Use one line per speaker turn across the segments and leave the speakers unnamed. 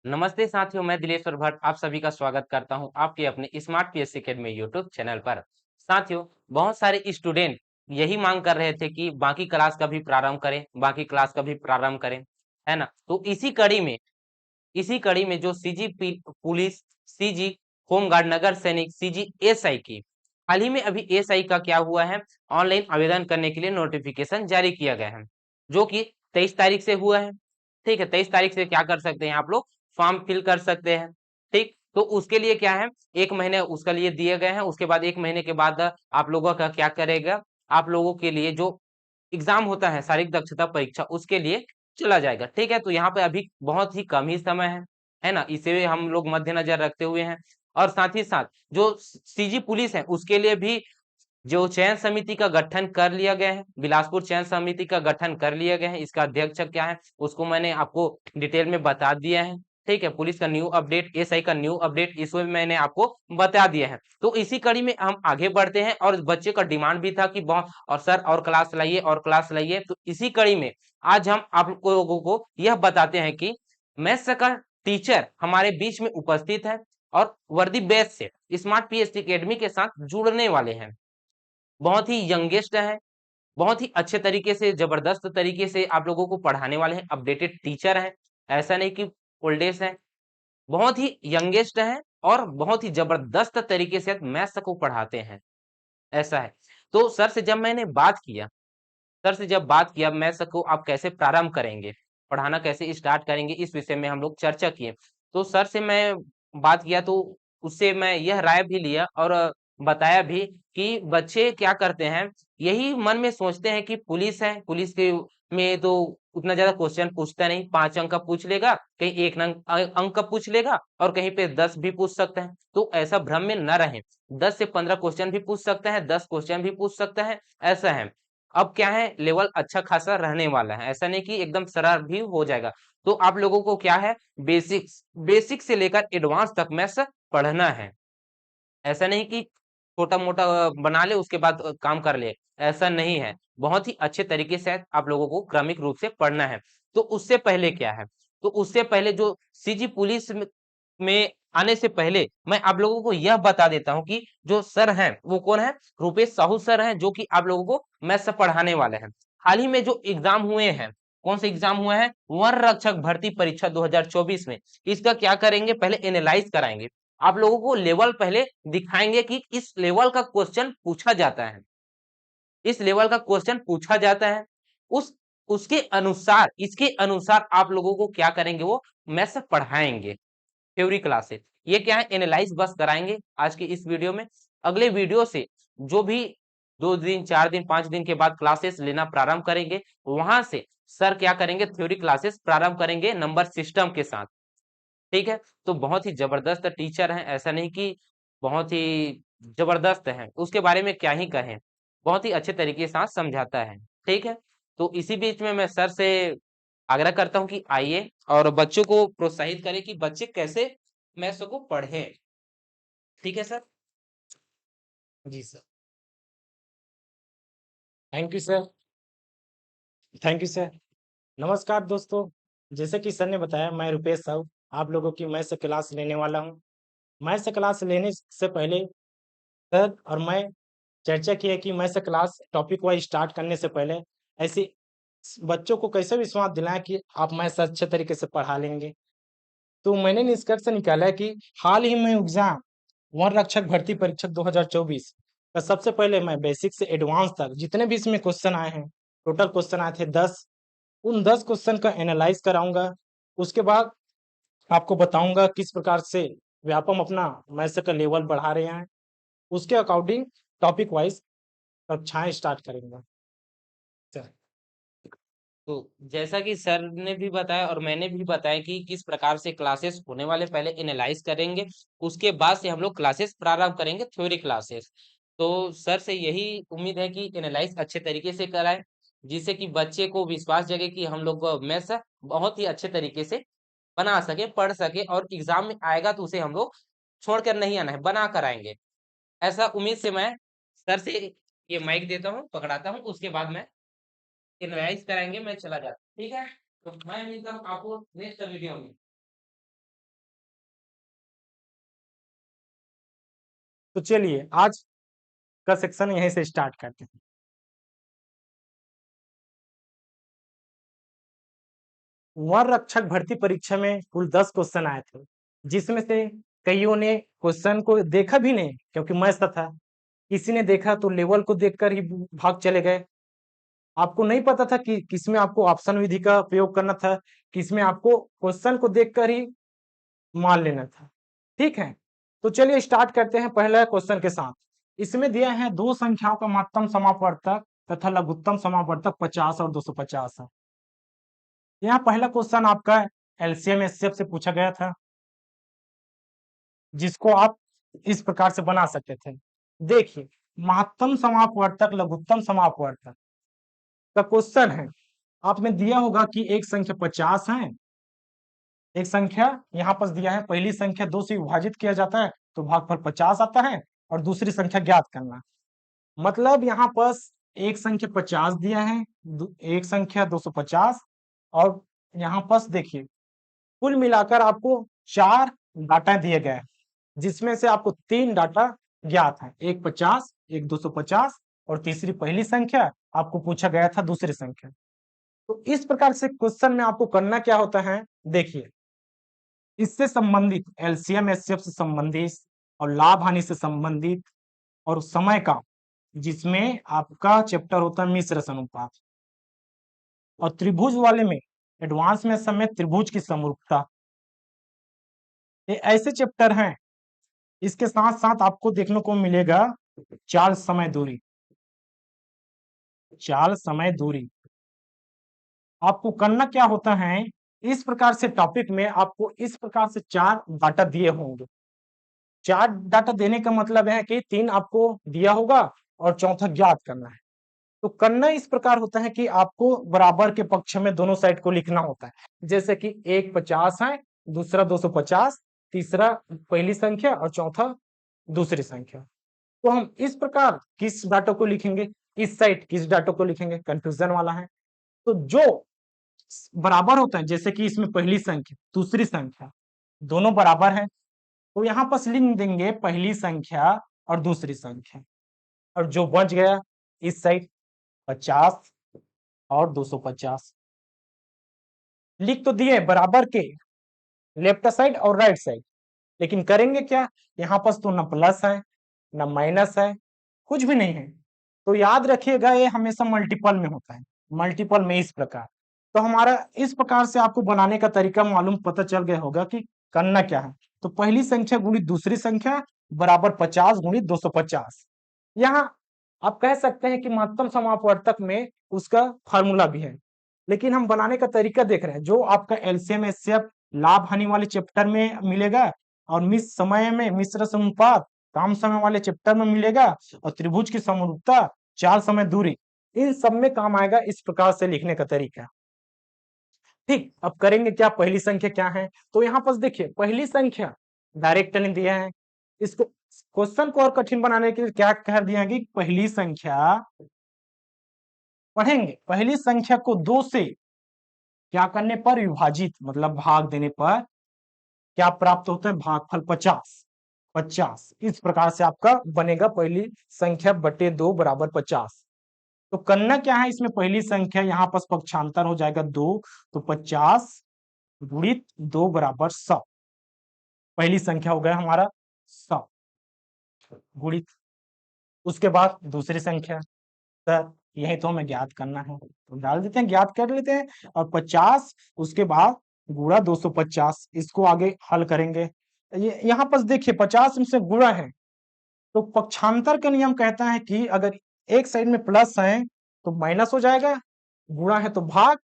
नमस्ते साथियों, मैं दिलेश्वर भट्ट आप सभी का स्वागत करता हूं आपके अपने smart PSC academy YouTube channel पर। साथियों, बहुत सारे स्टूडेंट यही मांग कर रहे थे कि बाकी क्लास का भी प्रारंभ करें, बाकी क्लास का भी प्रारंभ करें, है ना? तो इसी कड़ी में जो सीजी पुलिस, सीजी होमगार्ड, नगर सैनिक, सीजी एसआई की हाल ही में अभी एसआई का क्या हुआ है, ऑनलाइन आवेदन करने के लिए नोटिफिकेशन जारी किया गया है, जो कि 23 तारीख से हुआ है। ठीक है, 23 तारीख से क्या कर सकते हैं आप लोग, फॉर्म फिल कर सकते हैं। ठीक, तो उसके लिए क्या है, 1 महीने उसका लिए दिए गए हैं। उसके बाद 1 महीने के बाद आप लोगों का क्या करेगा, आप लोगों के लिए जो एग्जाम होता है शारीरिक दक्षता परीक्षा, उसके लिए चला जाएगा। ठीक है, तो यहाँ पे अभी बहुत ही कम ही समय है ना? इसे हम लोग मद्देनजर रखते हुए हैं। और साथ ही साथ जो सीजी पुलिस है उसके लिए भी जो चयन समिति का गठन कर लिया गया है, बिलासपुर चयन समिति का गठन कर लिया गया है। इसका अध्यक्ष क्या है उसको मैंने आपको डिटेल में बता दिया है। ठीक है, पुलिस का न्यू अपडेट, एसआई का न्यू अपडेट, इसमें मैंने आपको बता दिया है। तो इसी कड़ी में हम आगे बढ़ते हैं, और बच्चे का डिमांड भी था कि बहुत, और सर और क्लास लाइए और क्लास लाइए। तो इसी कड़ी में आज हम आप लोगों को यह बताते हैं कि मैथ्स का टीचर हमारे बीच में उपस्थित है, और वर्दी बैच से स्मार्ट पीएसटी एकेडमी के साथ जुड़ने वाले हैं। बहुत ही यंगेस्ट है, बहुत ही अच्छे तरीके से, जबरदस्त तरीके से आप लोगों को पढ़ाने वाले हैं। अपडेटेड टीचर हैं, ऐसा नहीं कि ओल्डेस्ट हैं। बहुत ही यंगेस्ट हैं और बहुत ही जबरदस्त तरीके से मैथ्स को पढ़ाते हैं, ऐसा है। तो सर से जब मैंने बात किया, सर से जब बात किया मैथ्स को आप कैसे प्रारंभ करेंगे, पढ़ाना कैसे स्टार्ट करेंगे, इस विषय में हम लोग चर्चा किए। तो सर से मैं बात किया, तो उससे मैं यह राय भी लिया और बताया भी कि बच्चे क्या करते हैं, यही मन में सोचते हैं कि पुलिस है, पुलिस के में तो उतना ज्यादा क्वेश्चन पूछता नहीं, 5 अंक का पूछ लेगा, कहीं एक अंक का पूछ लेगा, और कहीं पे 10 भी पूछ सकता है। तो ऐसा भ्रम में न रहे, 10 से 15 क्वेश्चन भी पूछ सकता है, 10 क्वेश्चन भी पूछ सकता है, ऐसा है। अब क्या है, लेवल अच्छा खासा रहने वाला है, ऐसा नहीं कि एकदम सरल भी हो जाएगा। तो आप लोगों को क्या है, बेसिक्स बेसिक से लेकर एडवांस तक मैथ्स पढ़ना है। ऐसा नहीं कि छोटा-मोटा बना ले उसके बाद काम कर ले, ऐसा नहीं है। बहुत ही अच्छे तरीके से आप लोगों को क्रमिक रूप से पढ़ना है। तो उससे पहले क्या है, तो उससे पहले जो सीजी पुलिस में आने से पहले मैं आप लोगों को यह बता देता हूँ कि जो सर हैं वो कौन है, रुपेश साहू सर हैं, जो कि आप लोगों को मैथ्स पढ़ाने वाले हैं। हाल ही में जो एग्जाम हुए हैं, कौन से एग्जाम हुए हैं, वन रक्षक भर्ती परीक्षा 2024 में, इसका क्या करेंगे, पहले एनालाइज कराएंगे। आप लोगों को लेवल पहले दिखाएंगे कि इस लेवल का क्वेश्चन पूछा जाता है, इस लेवल का क्वेश्चन पूछा जाता है। उस उसके अनुसार, इसके अनुसार आप लोगों को क्या करेंगे, वो मैथ्स पढ़ाएंगे, थ्योरी क्लासेस। ये क्या है, एनालाइज बस कराएंगे आज की इस वीडियो में। अगले वीडियो से जो भी 2 दिन, 4 दिन, 5 दिन के बाद क्लासेस लेना प्रारंभ करेंगे, वहां से सर क्या करेंगे, थ्योरी क्लासेस प्रारंभ करेंगे नंबर सिस्टम के साथ। ठीक है, तो बहुत ही जबरदस्त टीचर हैं, ऐसा नहीं कि बहुत ही जबरदस्त हैं, उसके बारे में क्या ही कहें, बहुत ही अच्छे तरीके से समझाता है। ठीक है, तो इसी बीच में मैं सर से आग्रह करता हूँ कि आइए और बच्चों को प्रोत्साहित करें कि बच्चे कैसे मैथ्स को पढ़ें। ठीक है सर?
जी sir. Thank you sir. Thank you sir. नमस्कार दोस्तों। जैसे कि सर ने बताया, मैं रुपेश साहू आप लोगों की मैथ्स क्लास लेने वाला हूँ। मैथ्स क्लास लेने से पहले सर और मैं चर्चा की है कि maths class topic wise start करने से पहले ऐसे बच्चों को कैसे विश्वास दिलाएं कि आप मैथ्स अच्छे तरीके से पढ़ा लेंगे। तो मैंने निष्कर्ष निकाला कि हाल ही में एग्जाम वन रक्षक भर्ती परीक्षा 2024 का सबसे पहले मैं बेसिक से एडवांस तक जितने भी इसमें क्वेश्चन आए हैं, टोटल क्वेश्चन आए थे 10। उन 10 क्वेश्चन का एनालाइज कराऊंगा। उसके बाद आपको बताऊंगा किस प्रकार से व्यापम अपना मैथ्स का लेवल बढ़ा रहे हैं। उसके अकॉर्डिंग टॉपिक वाइज कक्षाएं स्टार्ट करेंगे सर।
तो जैसा कि सर ने भी बताया और मैंने भी बताया कि किस प्रकार से क्लासेस होने वाले, पहले एनालाइज करेंगे, उसके बाद से हम लोग क्लासेस प्रारंभ करेंगे, थ्योरी क्लासेस। तो सर से यही उम्मीद है कि एनालाइज अच्छे तरीके से कराएं, जिससे कि बच्चे को विश्वास जगे कि हम लोग मैथ्स बहुत ही अच्छे तरीके से बना सके, पढ़ सके, और एग्जाम में आएगा तो उसे हम लोग छोड़कर नहीं आना है, बना कर आएंगे। ऐसा उम्मीद से मैं सर से ये माइक देता हूँ, पकड़ाता हूँ, उसके बाद मैं एनालाइज कराएंगे, मैं चला जाता हूँ। ठीक है, तो मैं मिलता हूँ आपको नेक्स्ट वीडियो में।
तो चलिए आज का सेक्शन यहीं से स्टार्ट करते हैं। वन रक्षक भर्ती परीक्षा में कुल 10 क्वेश्चन आए थे, जिसमें से कईयों ने क्वेश्चन को देखा भी नहीं क्योंकि मैथ्स था। किसी ने देखा तो लेवल को देखकर ही भाग चले गए। आपको नहीं पता था कि किसमें आपको ऑप्शन विधि का प्रयोग करना था, किसमें आपको क्वेश्चन को देखकर ही मान लेना था। ठीक है, तो चलिए स्टार्ट करते हैं पहले क्वेश्चन के साथ। इसमें दिया है दो संख्याओं का महत्तम समापवर्तक तथा लघुत्तम समापवर्तक 50 और 250 है। यहाँ पहला क्वेश्चन आपका एलसीएम एचसीएफ से पूछा गया था, जिसको आप इस प्रकार से बना सकते थे। देखिए, महत्तम समापवर्तक लघुत्तम समापवर्तक का क्वेश्चन है। आप में दिया होगा कि एक संख्या 50 है, एक संख्या यहाँ पर दिया है, पहली संख्या 2 से विभाजित किया जाता है तो भागफल 50 आता है और दूसरी संख्या ज्ञात करना। मतलब यहाँ पर एक संख्या 50 दिया है, एक संख्या 250 और यहाँ पर देखिए कुल मिलाकर आपको 4 डाटा दिए गए हैं, जिसमें से आपको 3 डाटा ज्ञात है, एक 50, एक 250 और तीसरी पहली संख्या आपको पूछा गया था दूसरी संख्या। तो इस प्रकार से क्वेश्चन में आपको करना क्या होता है, देखिए इससे संबंधित एलसीएम एचसीएफ से संबंधित और लाभ हानि से संबंधित और समय का, जिसमें आपका चैप्टर होता है मिश्र अनुपात, और त्रिभुज वाले में एडवांस में समय त्रिभुज की समरूपता। ये ऐसे चैप्टर हैं। इसके साथ साथ आपको देखने को मिलेगा चाल समय दूरी। चाल समय दूरी आपको करना क्या होता है, इस प्रकार से टॉपिक में आपको इस प्रकार से 4 डाटा दिए होंगे। 4 डाटा देने का मतलब है कि 3 आपको दिया होगा और चौथा ज्ञात करना है। तो करना इस प्रकार होता है कि आपको बराबर के पक्ष में दोनों साइड को लिखना होता है। जैसे कि एक 50 है, दूसरा 250, तीसरा पहली संख्या और चौथा दूसरी संख्या। तो हम इस प्रकार किस डाटा को लिखेंगे, इस साइड किस डाटा को लिखेंगे, कंफ्यूजन वाला है। तो जो बराबर होता है, जैसे कि इसमें पहली संख्या दूसरी संख्या दोनों बराबर है, तो यहाँ पर लिख देंगे पहली संख्या और दूसरी संख्या, और जो बच गया इस साइड 50 और 250 लिख तो दिए बराबर के लेफ्ट साइड और राइट साइड, लेकिन करेंगे क्या, यहाँ पर तो न प्लस है न माइनस है, कुछ भी नहीं है। तो याद रखिएगा ये हमेशा मल्टीपल में होता है, मल्टीपल में इस प्रकार। तो हमारा इस प्रकार से आपको बनाने का तरीका मालूम पता चल गया होगा कि करना क्या है। तो पहली संख्या गुणित दूसरी संख्या बराबर 50 गुणित 250। यहाँ आप कह सकते हैं कि महत्तम समापवर्तक में उसका फार्मूला भी है, लेकिन हम बनाने का तरीका देख रहे हैं। जो आपका एलसीएम एचसीएफ लाभ हानि वाले चैप्टर में मिलेगा और मिश्र अनुपात काम समय वाले चैप्टर में मिलेगा, और त्रिभुज की समरूपता, चाल समय दूरी, इन सब में काम आएगा इस प्रकार से लिखने का तरीका। ठीक, अब करेंगे क्या, पहली संख्या क्या है, तो यहाँ पर देखिए पहली संख्या डायरेक्ट नहीं दिया है। इसको क्वेश्चन को और कठिन बनाने के लिए क्या कह दिया है कि पहली संख्या पढ़ेंगे, पहली संख्या को 2 से क्या करने पर विभाजित, मतलब भाग देने पर क्या प्राप्त होता है, भागफल 50। 50 इस प्रकार से आपका बनेगा पहली संख्या बटे 2 बराबर 50। तो करना क्या है, इसमें पहली संख्या यहाँ पर पक्षांतर हो जाएगा 2, तो 50 गुणित 2 बराबर 100। पहली संख्या हो गया हमारा 100 गुणित, उसके बाद दूसरी संख्या, सर यही तो हमें ज्ञात करना है तो डाल देते हैं, ज्ञात कर लेते हैं, और 50 उसके बाद गुणा 250, इसको आगे हल करेंगे। ये यहाँ पर देखिए 50 से गुणा है, तो पक्षांतर का नियम कहता है कि अगर एक साइड में प्लस है तो माइनस हो जाएगा, गुणा है तो भाग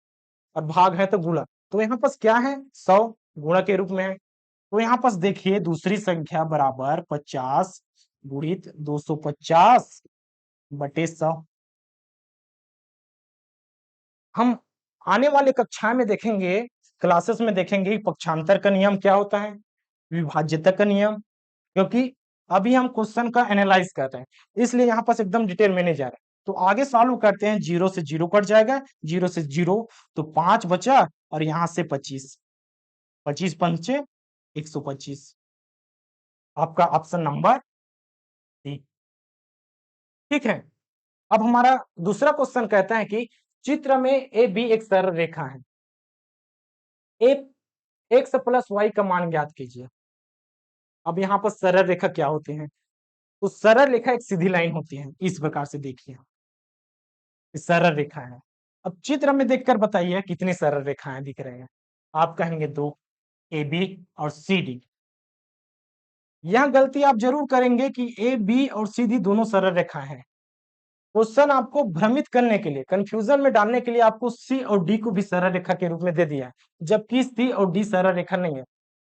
और भाग है तो गुणा। तो यहाँ पर क्या है, 100 गुणा के रूप में है। तो यहाँ पर देखिए दूसरी संख्या बराबर 50 गुणित 250 बटे 100। हम आने वाले कक्षा में देखेंगे, क्लासेस में देखेंगे पक्षांतर का नियम क्या होता है, विभाज्यता का नियम, क्योंकि अभी हम क्वेश्चन का एनालाइज कर रहे हैं, इसलिए यहाँ पर एकदम डिटेल में नहीं जा रहे। तो आगे सॉल्व करते हैं, 0 से 0 कट जाएगा, 0 से 0 तो 5 बचा, और यहाँ से 25, 25 पंचे 125, आपका ऑप्शन नंबर ठीक है। अब हमारा दूसरा क्वेश्चन कहता है कि चित्र में ए बी एक सरल रेखा है, ए एक्स प्लस वाई का मान ज्ञात कीजिए। अब यहाँ पर सरल रेखा क्या होती है? तो सरल रेखा एक सीधी लाइन होती है, इस प्रकार से देखिए, सरल रेखा है। अब चित्र में देखकर बताइए कितनी सरल रेखाएं दिख रहे हैं। आप कहेंगे दो, ए बी और सी डी। यह गलती आप जरूर करेंगे कि ए बी और सी डी दोनों सरल रेखा है। क्वेश्चन आपको भ्रमित करने के लिए, कंफ्यूजन में डालने के लिए आपको सी और डी को भी सरल रेखा के रूप में दे दिया है, जबकि सी और डी सरल रेखा नहीं है।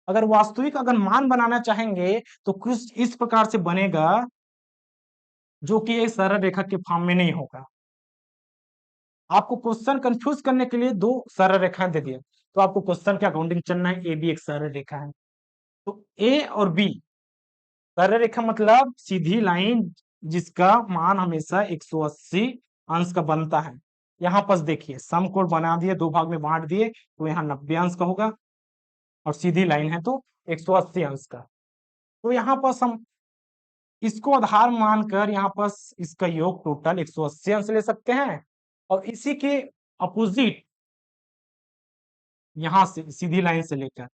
अगर वास्तविक अगर मान बनाना चाहेंगे तो कुछ इस प्रकार से बनेगा, जो कि एक सरल रेखा के फॉर्म में नहीं होगा। आपको क्वेश्चन कंफ्यूज करने के लिए दो सरल रेखाएं दे दिए, तो आपको क्वेश्चन के अकॉर्डिंग चलना है। ए बी एक सरल रेखा है, तो ए और बी सरल रेखा मतलब सीधी लाइन जिसका मान हमेशा 180 अंश का बनता है। यहाँ पर देखिए समकोण बना दिए, दो भाग में बांट दिए, तो यहाँ 90 अंश का होगा, और सीधी लाइन है तो 180 अंश का। तो यहाँ पर हम इसको आधार मानकर यहाँ पर इसका योग टोटल 180 अंश ले सकते हैं, और इसी के अपोजिट यहाँ से सीधी लाइन से लेकर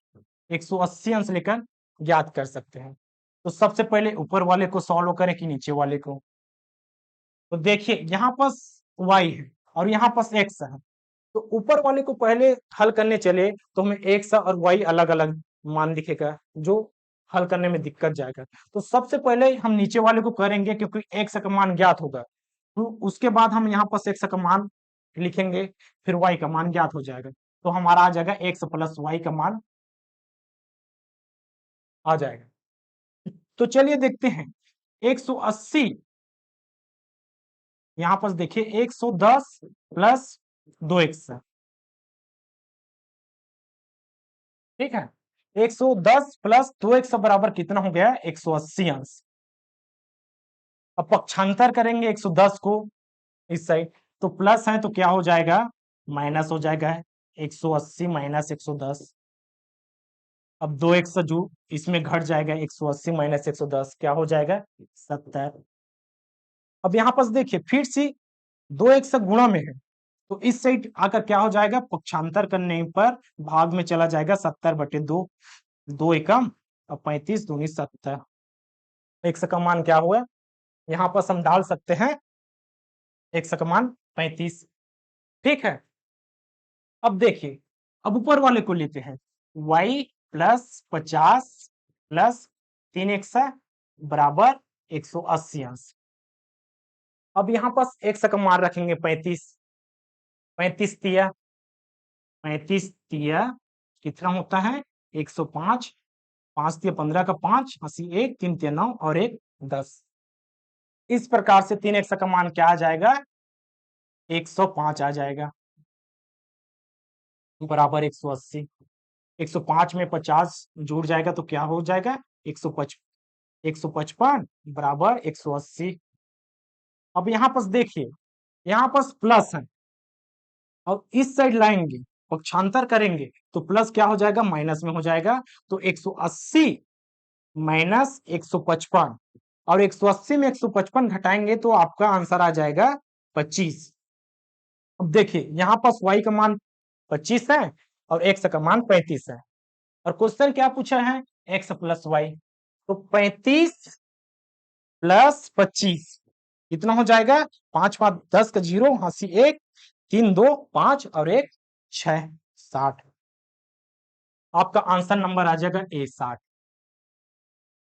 180 अंश लेकर ज्ञात कर सकते हैं। तो सबसे पहले ऊपर वाले को सॉल्व करें कि नीचे वाले को? तो देखिए यहाँ पर y है और यहाँ पर x है, तो ऊपर वाले को पहले हल करने चले तो हमें x और y अलग अलग मान दिखेगा, जो हल करने में दिक्कत जाएगा। तो सबसे पहले हम नीचे वाले को करेंगे, क्योंकि x का मान ज्ञात होगा, तो उसके बाद हम यहाँ पर x का मान लिखेंगे, फिर y का मान ज्ञात हो जाएगा, तो हमारा आ जाएगा x प्लस y का मान आ जाएगा। तो चलिए देखते हैं 180, यहाँ पर देखिए 110 प्लस 2x, ठीक है। 110 प्लस 2x बराबर कितना हो गया? 180 अंश। अब पक्षांतर करेंगे 110 को इस साइड, तो प्लस है तो क्या हो जाएगा? माइनस हो जाएगा। 180 माइनस 110, अब 2x जो इसमें घट जाएगा, 180 माइनस 110 क्या हो जाएगा? 70। अब यहाँ पर देखिए फिर से 2x गुणा में है, तो इस साइड आकर क्या हो जाएगा? पक्षांतर करने पर भाग में चला जाएगा, 70/2, 2 एकम और 35 दूनी 70। x का मान क्या हुआ? यहाँ पर हम डाल सकते हैं x का मान 35, ठीक है। अब देखिए, अब ऊपर वाले को लेते हैं, y प्लस 50 प्लस 3x बराबर 180 अंश। अब यहाँ पर x का मान रखेंगे 35, 35 तिया 35 तिया कितना होता है? 105, 5 तिया 15 का 5, 80, 1 3 तिया 9 और 1 10। इस प्रकार से 3x का मान क्या आ जाएगा? 105 आ जाएगा, बराबर 180। 105 में 50 जुड़ जाएगा तो क्या हो जाएगा? 155 बराबर 180। अब यहाँ पर देखिए, यहाँ पर प्लस है और इस साइड लाएंगे, पक्षांतर करेंगे तो प्लस क्या हो जाएगा? माइनस में हो जाएगा। तो 180 माइनस 155, और 180 में 155 घटाएंगे तो आपका आंसर आ जाएगा 25। अब देखिए यहाँ पर y का मान 25 है और x का मान 35 है, और क्वेश्चन क्या पूछा है? x प्लस y, तो 35 प्लस 25 कितना हो जाएगा? 5 5 10 का 0, 80 1 3 2 5 और 1 6 60। आपका आंसर नंबर आ जाएगा A 60।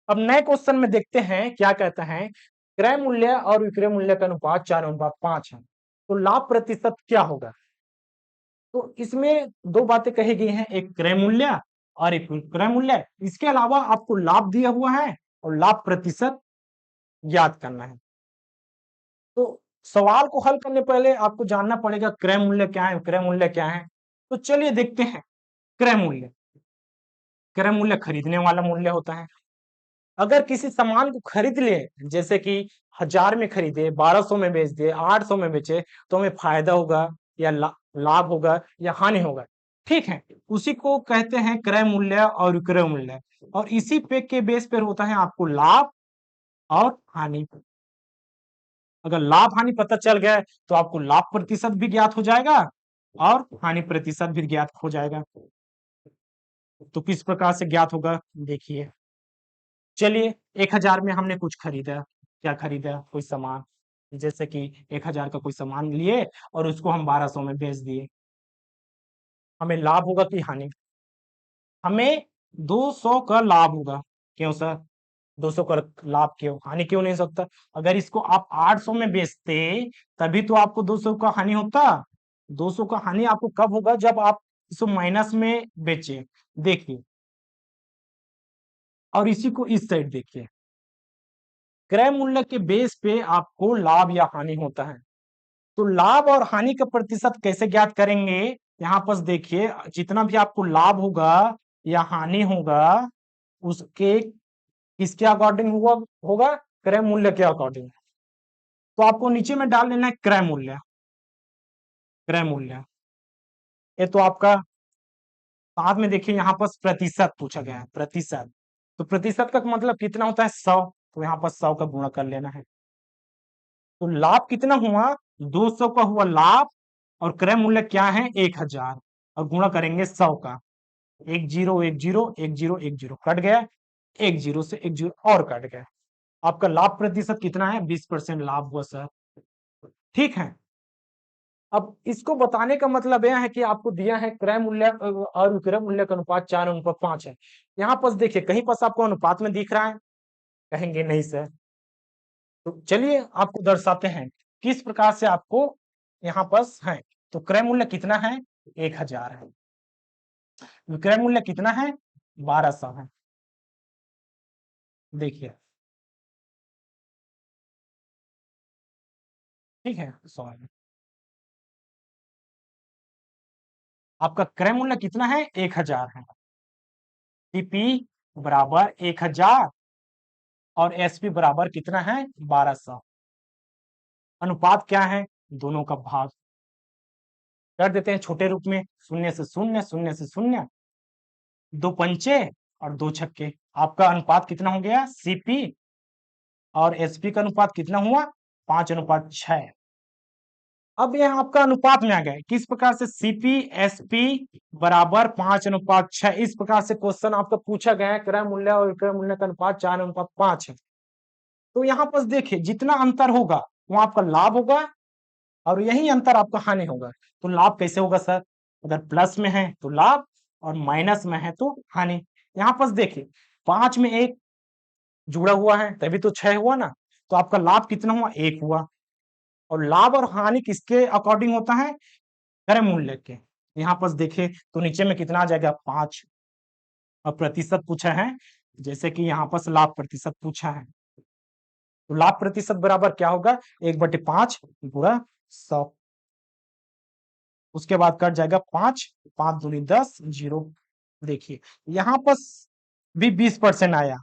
अब नए क्वेश्चन में देखते हैं क्या कहता है। क्रय मूल्य और विक्रय मूल्य का अनुपात 4:5 है, तो लाभ प्रतिशत क्या होगा? तो इसमें दो बातें कही गई हैं, एक क्रय मूल्य और एक विक्रय मूल्य। इसके अलावा आपको लाभ दिया हुआ है और लाभ प्रतिशत ज्ञात करना है। तो सवाल को हल करने पहले आपको जानना पड़ेगा क्रय मूल्य क्या है, विक्रय मूल्य क्या है। तो चलिए देखते हैं क्रय मूल्य। क्रय मूल्य खरीदने वाला मूल्य होता है। अगर किसी सामान को खरीद ले, जैसे कि 1000 में खरीदे, 1200 में बेच दे, 800 में बेचे, तो हमें फायदा होगा या लाभ होगा या हानि होगा, ठीक है। उसी को कहते हैं क्रय मूल्य और विक्रय मूल्य, और इसी पे के बेस पर होता है आपको लाभ और हानि। अगर लाभ हानि पता चल गया है तो आपको लाभ प्रतिशत भी ज्ञात हो जाएगा और हानि प्रतिशत भी ज्ञात हो जाएगा। तो किस प्रकार से ज्ञात होगा देखिए। चलिए 1000 में हमने कुछ खरीदा, क्या खरीदा? कोई सामान, जैसे कि 1000 का कोई सामान लिए और उसको हम 1200 में बेच दिए, हमें लाभ होगा कि हानि? हमें 200 का लाभ होगा। क्यों सर 200 का लाभ? क्यों हानि क्यों नहीं सकता? अगर इसको आप 800 में बेचते तभी तो आपको 200 का हानि होता। 200 का हानि आपको कब होगा? जब आप इसको माइनस में बेचे। देखिए, और इसी को इस साइड देखिए, क्रय मूल्य के बेस पे आपको लाभ या हानि होता है। तो लाभ और हानि का प्रतिशत कैसे ज्ञात करेंगे? यहाँ पर देखिए, जितना भी आपको लाभ होगा या हानि होगा उसके किसके अकॉर्डिंग होगा? क्रय मूल्य के अकॉर्डिंग। तो आपको नीचे में डाल लेना है क्रय मूल्य। क्रय मूल्य ये तो आपका साथ में देखिए, यहाँ पर प्रतिशत पूछा गया है, प्रतिशत। तो प्रतिशत का मतलब कितना होता है? 100। तो यहाँ पर 100 का गुणा कर लेना है। तो लाभ कितना हुआ? 200 का हुआ लाभ और क्रय मूल्य क्या है? 1000 और गुणा करेंगे 100 का। 1 0 1 0 1 0 1 0 कट गया, 1 0 से 1 0 और कट गया। आपका लाभ प्रतिशत कितना है? 20% लाभ हुआ सर। ठीक है, अब इसको बताने का मतलब यह है कि आपको दिया है क्रय मूल्य और विक्रय मूल्य का अनुपात 4:5 है। यहाँ पर देखिए, कहीं पर आपको अनुपात में दिख रहा है? कहेंगे नहीं सर। तो चलिए आपको दर्शाते हैं किस प्रकार से आपको यहाँ पर है। तो क्रय मूल्य कितना है? 1000 है। विक्रय मूल्य कितना है? 1200 है। देखिए, ठीक है, सॉरी, आपका क्रय मूल्य कितना है? 1000 है। टीपी बराबर 1000 और एसपी बराबर कितना है? 1200। अनुपात क्या है? दोनों का भाग कर देते हैं छोटे रूप में, 0 से 0, 0 से 0, 2 पंचे और 2 छक्के। आपका अनुपात कितना हो गया? सीपी और एसपी का अनुपात कितना हुआ? 5:6। अब यह आपका अनुपात में आ गया। किस प्रकार से? सीपी एसपी बराबर 5:6। इस प्रकार से क्वेश्चन आपका पूछा गया है। क्रय मूल्य और विक्रय मूल्य का अनुपात 4:5 है। तो यहाँ पर देखिए, जितना अंतर होगा वो आपका लाभ होगा और यही अंतर आपका हानि होगा। तो लाभ कैसे होगा सर? अगर प्लस में है तो लाभ और माइनस में है तो हानि। यहाँ पर देखिए, 5 में 1 जुड़ा हुआ है तभी तो 6 हुआ ना। तो आपका लाभ कितना हुआ? 1 हुआ। और लाभ और हानि किसके अकॉर्डिंग होता है? क्रय मूल्य के। यहाँ पर देखे तो नीचे में कितना आ जाएगा? 5। और प्रतिशत पूछा है, जैसे कि यहाँ पर लाभ प्रतिशत पूछा है, तो लाभ प्रतिशत बराबर क्या होगा? 1/5 गुणा 100। उसके बाद कट जाएगा 5, 5 दूनी 10, 0। देखिए, यहाँ पर भी 20% आया,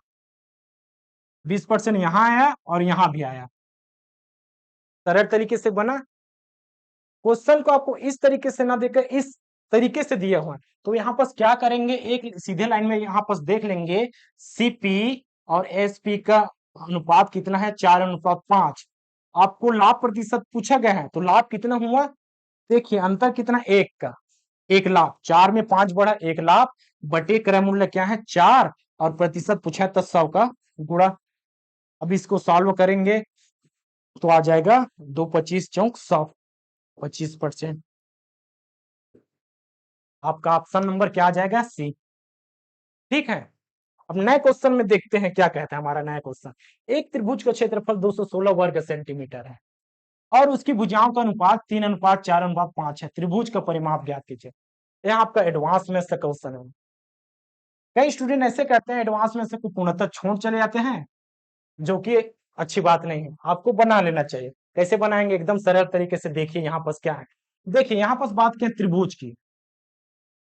20% यहाँ आया और यहाँ भी आया। सरल तरीके से बना। क्वेश्चन को आपको इस तरीके से ना देकर इस तरीके से दिया हुआ है, तो यहाँ पर क्या करेंगे? एक सीधे लाइन में यहाँ पर देख लेंगे, सीपी और एसपी का अनुपात कितना है? 4:5। आपको लाभ प्रतिशत पूछा गया है, तो लाभ कितना हुआ? देखिए, अंतर कितना? 1 का। 1 लाभ, 4 में 5 बढ़ा, 1 लाभ बटे क्रय मूल्य क्या है? 4 और प्रतिशत पूछा है तो 100 का गुणा। अब इसको सॉल्व करेंगे तो आ जाएगा 2 25 चौक 100, 25%। आपका ऑप्शन नंबर क्या आ जाएगा? सी। ठीक है, अब नए क्वेश्चन में देखते हैं क्या कहता है हमारा नया क्वेश्चन। एक त्रिभुज का क्षेत्रफल 216 वर्ग सेंटीमीटर है और उसकी भुजाओं का अनुपात 3:4:5 है। त्रिभुज का परिमाप ज्ञात कीजिए। यह आपका एडवांस में से क्वेश्चन है। कई स्टूडेंट ऐसे कहते हैं एडवांस में से कुछ पूर्णतः छोड़ चले जाते हैं, जो कि अच्छी बात नहीं है। आपको बना लेना चाहिए। कैसे बनाएंगे? एकदम सरल तरीके से। देखिए यहाँ पर क्या है, देखिए यहाँ पर बात करें त्रिभुज की।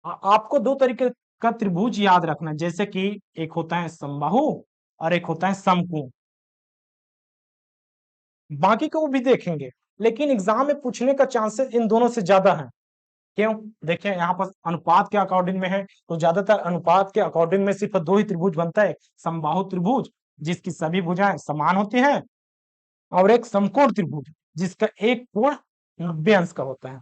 आपको 2 तरीके का त्रिभुज याद रखना, जैसे कि एक होता है समबाहु और एक होता है समकोण। बाकी को भी देखेंगे, लेकिन एग्जाम में पूछने का चांसेस इन दोनों से ज्यादा है। क्यों? देखिए यहाँ पर अनुपात के अकॉर्डिंग में है, तो ज्यादातर अनुपात के अकॉर्डिंग में सिर्फ 2 ही त्रिभुज बनता है। समबाहु त्रिभुज जिसकी सभी भुजाएं समान होती हैं और एक समकोण त्रिभुज जिसका एक कोण 90 अंश का होता है।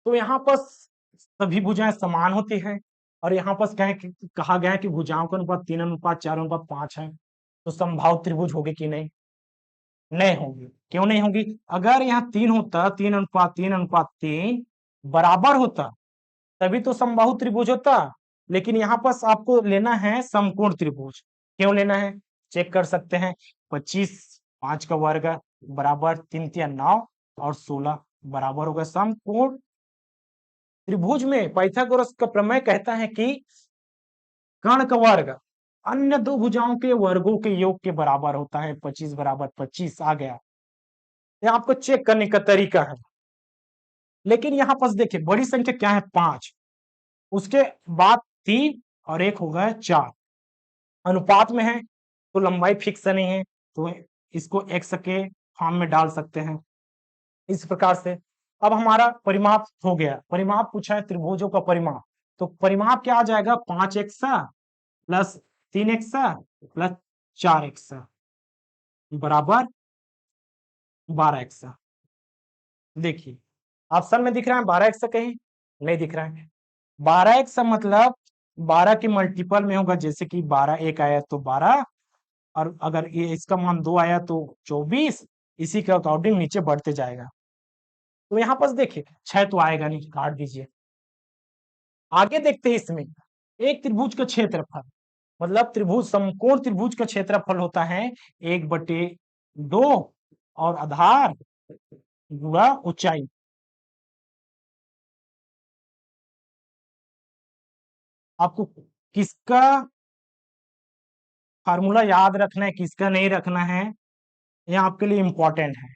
तो यहाँ पर सभी भुजाएं समान होती हैं और यहाँ पर कहा गया है कि भुजाओं का अनुपात 3:4:5 है। तो समबाहु त्रिभुज होगी कि नहीं? नहीं होगी। क्यों नहीं होगी? अगर यहाँ 3 होता, 3:3:3 बराबर होता, तभी तो समबाहु त्रिभुज होता। लेकिन यहाँ पर आपको लेना है समकोण त्रिभुज। क्यों लेना है? चेक कर सकते हैं। 25 5 का वर्ग बराबर 3×3=9 और 16 बराबर होगा समकोण त्रिभुज में पाइथागोरस का प्रमेय कहता है कि कर्ण का वर्ग अन्य दो भुजाओं के वर्गों के योग के बराबर होता है। 25 बराबर 25 आ गया। ये आपको चेक करने का तरीका है। लेकिन यहाँ पर देखिए बड़ी संख्या क्या है? 5, उसके बाद 3 और 1 हो गया 4। अनुपात में है तो लंबाई फिक्स नहीं है, तो इसको x के फॉर्म में डाल सकते हैं इस प्रकार से। अब हमारा परिमाप हो गया। परिमाप पूछा है त्रिभुजों का परिमाप, तो परिमाप क्या आ जाएगा? 5x plus 3x plus 4x बराबर 12x। देखिए ऑप्शन में दिख रहा है 12x कहीं? नहीं दिख रहा है। 12x मतलब 12 के मल्टीपल में होगा, जैसे कि 12 एक आया तो 12, और अगर ये इसका मान 2 आया तो 24, इसी के अकॉर्डिंग नीचे बढ़ते जाएगा। तो यहाँ पर देखिए 6 तो आएगा नहीं, काट दीजिए। आगे देखते हैं इसमें एक त्रिभुज का क्षेत्रफल, मतलब त्रिभुज समकोण त्रिभुज का क्षेत्रफल होता है 1/2 और आधार गुणा ऊंचाई। आपको किसका फार्मूला याद रखना है, किसका नहीं रखना है, यह आपके लिए इंपॉर्टेंट है।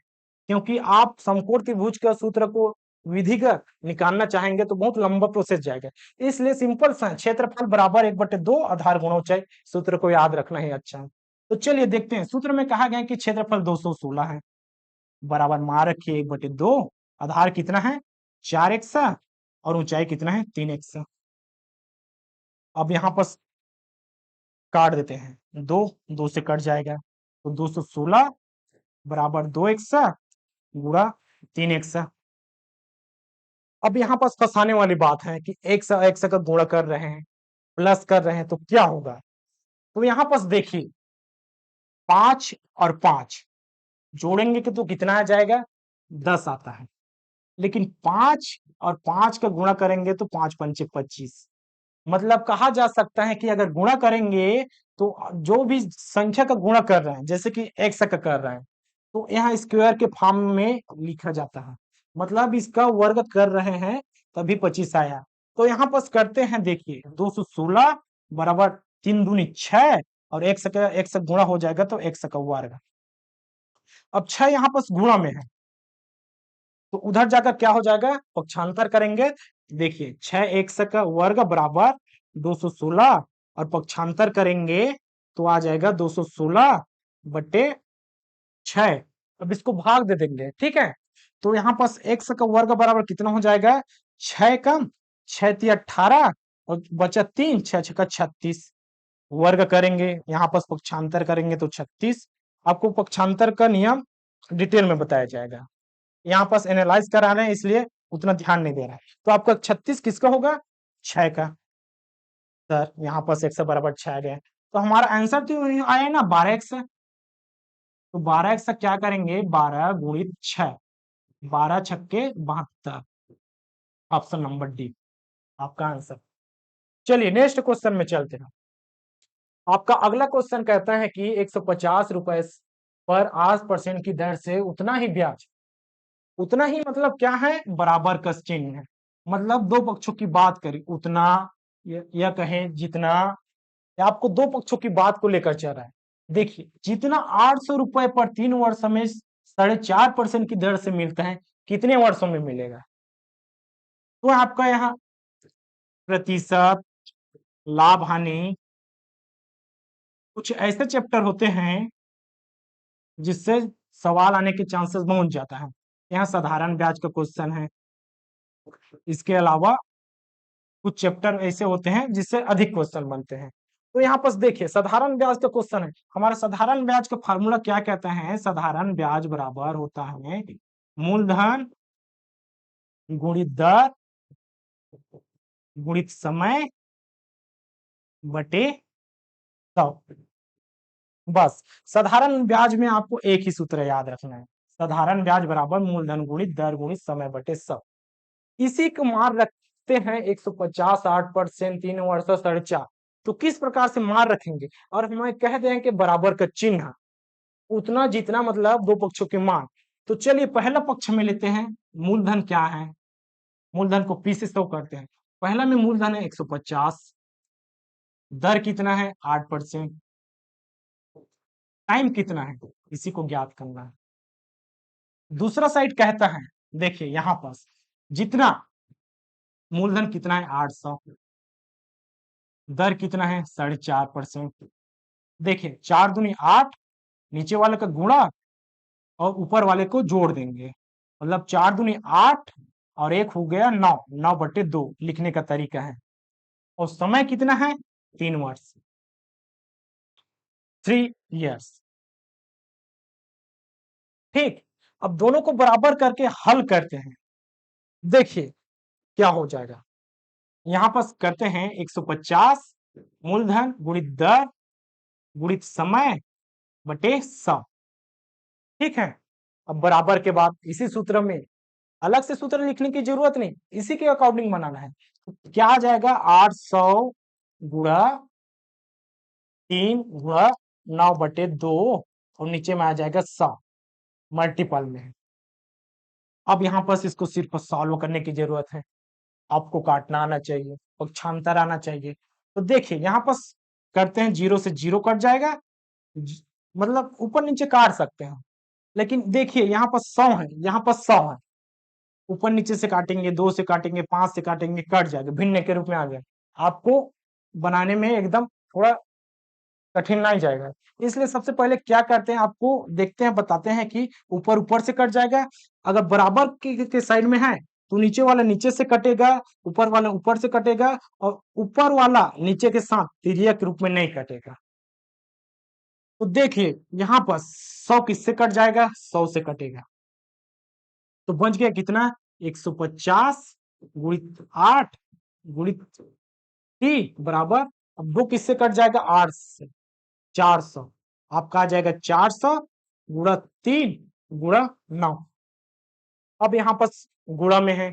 क्योंकि आप समकोण त्रिभुज का सूत्र को विधिगत निकालना चाहेंगे तो बहुत लंबा प्रोसेस जाएगा। इसलिए सिंपल सा क्षेत्रफल बराबर 1/2 आधार गुणा ऊंचाई, सूत्र को याद रखना ही अच्छा है। तो चलिए देखते हैं। सूत्र में कहा गया है कि क्षेत्रफल 216 है, बराबर मान रखिए 1/2, आधार कितना है 4x और ऊंचाई कितना है 3x। अब यहाँ पर काट देते हैं, 2 से कट जाएगा, तो 216 बराबर 2x गुणा 3x। अब यहाँ पर फंसाने वाली बात है कि x x का गुणा कर रहे हैं, प्लस कर रहे हैं, तो क्या होगा? तो यहाँ पर देखिए 5 और 5 जोड़ेंगे कि तो कितना आ जाएगा? 10 आता है। लेकिन 5 और 5 का गुणा करेंगे तो 5×5 = 25। मतलब कहा जा सकता है कि अगर गुणा करेंगे तो जो भी संख्या का गुणा कर रहे हैं, जैसे कि x का कर रहे हैं, तो यहाँ स्क्वायर के फॉर्म में लिखा जाता है। मतलब इसका वर्ग कर रहे हैं तभी 25 आया। तो यहाँ पर करते हैं, देखिए 216 बराबर 3 दूनी 6 और x गुणा हो जाएगा तो x का वर्ग। अब 6 यहाँ पर गुणा में है तो उधर जाकर क्या हो जाएगा? पक्षांतर करेंगे। देखिए 6x का वर्ग बराबर 216 और पक्षांतर करेंगे तो आ जाएगा 216/6। अब इसको भाग दे देंगे, ठीक है। तो यहाँ पास x का वर्ग बराबर कितना हो जाएगा? 6 कम 6 × 18 और बचा 3, 6 × 36 वर्ग करेंगे, यहाँ पास पक्षांतर करेंगे तो 36। आपको पक्षांतर का नियम डिटेल में बताया जाएगा, यहाँ पास एनालाइज करा रहे हैं इसलिए उतना ध्यान नहीं दे रहा है। तो आपका 36 किसका होगा? 6 का। सर यहाँ पर x बराबर 6 आ गया, तो हमारा आंसर तो आया ना 12x। तो 12x क्या करेंगे? 12 गुणित 6, 12 छक्के 72, ऑप्शन नंबर डी आपका आंसर। चलिए नेक्स्ट क्वेश्चन में चलते हैं। आपका अगला क्वेश्चन कहता है कि 150 रुपए पर 8% की दर से उतना ही ब्याज, उतना ही मतलब क्या है? बराबर का चिन्ह है। मतलब दो पक्षों की बात करें, उतना या कहें जितना, या आपको दो पक्षों की बात को लेकर चल रहा है। देखिए जितना 800 रुपए पर 3 वर्ष में 4.5% की दर से मिलता है, कितने वर्षों में मिलेगा? तो आपका यहाँ प्रतिशत, लाभ हानि, कुछ ऐसे चैप्टर होते हैं जिससे सवाल आने के चांसेस बहुत ज्यादा है। यहाँ साधारण ब्याज का क्वेश्चन है। इसके अलावा कुछ चैप्टर ऐसे होते हैं जिससे अधिक क्वेश्चन बनते हैं। तो यहाँ पर देखिए साधारण ब्याज का क्वेश्चन है। हमारा साधारण ब्याज का फार्मूला क्या कहता है? साधारण ब्याज बराबर होता है मूलधन गुणित दर गुणित समय बटे 100। बस साधारण ब्याज में आपको एक ही सूत्र याद रखना है, साधारण ब्याज बराबर मूलधन गुणित दर गुणित समय बटे 100। इसी को मार रखते हैं 150, 8%, 3 वर्ष 4.5। तो किस प्रकार से मार रखेंगे? और हमें कह दें कि बराबर का चिन्ह उतना जितना मतलब दो पक्षों की मान। तो चलिए पहला पक्ष में लेते हैं, मूलधन क्या है? मूलधन को पी से 100 करते हैं। पहला में मूलधन है 150, दर कितना है 8%, टाइम कितना है इसी को ज्ञात करना है। दूसरा साइड कहता है, देखिए यहां पास जितना मूलधन कितना है 800, दर कितना है 4.5%। देखिए 4 दूनी 8, नीचे वाले का गुणा और ऊपर वाले को जोड़ देंगे, मतलब 4 दूनी 8 और एक हो गया 9, 9/2 लिखने का तरीका है। और समय कितना है 3 वर्ष, 3 years। ठीक, अब दोनों को बराबर करके हल करते हैं। देखिए क्या हो जाएगा, यहां पर करते हैं 150 मूलधन गुणित दर गुणित समय बटे 100। ठीक है, अब बराबर के बाद इसी सूत्र में, अलग से सूत्र लिखने की जरूरत नहीं, इसी के अकॉर्डिंग बनाना है। तो क्या आ जाएगा 800 गुणा 3 गुणा 9/2 और नीचे में आ जाएगा 100 मल्टीपल में। अब यहाँ पर इसको सिर्फ सॉल्व करने की जरूरत है, आपको काटना आना चाहिए, पक्षांतर आना चाहिए। तो देखिए यहाँ पर करते हैं, 0 से 0 कट जाएगा, मतलब ऊपर नीचे काट सकते हैं, लेकिन देखिए यहाँ पर 100 है, यहाँ पर 100 है, ऊपर नीचे से काटेंगे, 2 से काटेंगे, 5 से काटेंगे, कट जाएगा, भिन्न के रूप में आ गया। आपको बनाने में एकदम थोड़ा कठिन नहीं जाएगा। इसलिए सबसे पहले क्या करते हैं, आपको देखते हैं, बताते हैं कि ऊपर ऊपर से कट जाएगा। अगर बराबर के साइड में है तो नीचे वाला नीचे से कटेगा, ऊपर वाला ऊपर से कटेगा, और ऊपर वाला नीचे के साथ तिर्यक रूप में नहीं कटेगा। तो देखिए यहाँ पर 100 किससे कट जाएगा, 100 से कटेगा। तो बच गया कितना, 150 गुणित 8 गुणित टी बराबर, अब 2 किससे कट जाएगा, 8 से, 400। आपका आ जाएगा 400 गुणा 3 गुणा 9। अब यहाँ पर गुणा में है